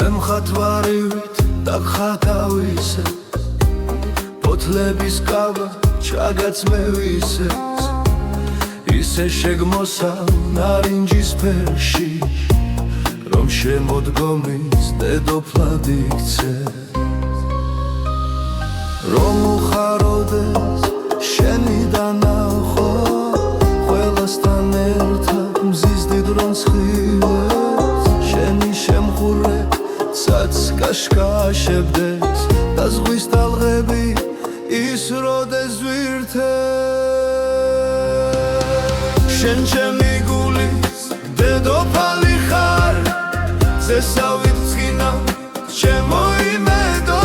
მე მხატვარივით დაგხატავისე ფოთლების კავა ჩაგაცმე ვისეც ისე შეგმოსავ ნარინჯის ფერში რომ შემოდგომის დედოფლად იქცე რომ უხაროდეს შენი დანახო ყველასთან ერთად მზის დიდ რონცხილებს შენი შემხურე კაშკაშებდეს და ზღვის ტალღები ისროდეს ზვირთებს შენ ჩემი გულის დედოფალი ხარ ზესავით წინა ჩემო იმედო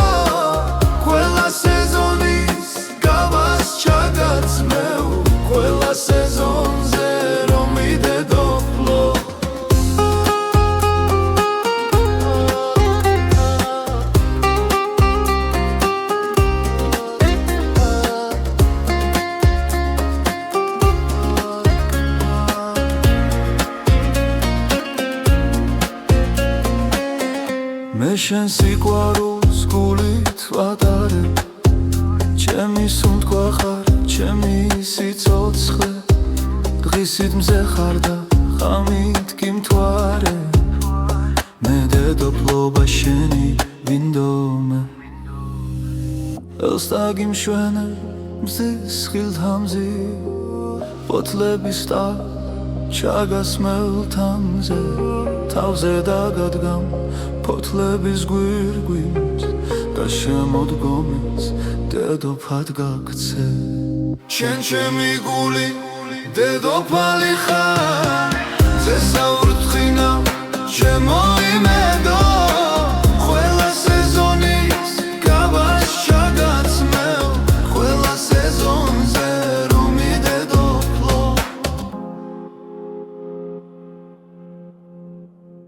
ყველა სეზონის გავას ჩაგაცმევ ყველა სეზონზე რომ მიდედოფლო მე შენ სიყვარულს გულით ვატარებ ჩემი სუნთქვა ხარ ჩემი სიცოცხლე დღისით მზე ხარ და ღამით გიმთვარე მე დედოფლობა შენი ვინდომე ელს დაგიმშვენე მზის ხილთამზი ფოთლების ტა ჩაგასმევ თამზე თავზე დაგადგამ ფოთლების გვირგვინს და შემოდგომის დედოფლად გაქცე შენ ჩემი გული დედოფალი ხარ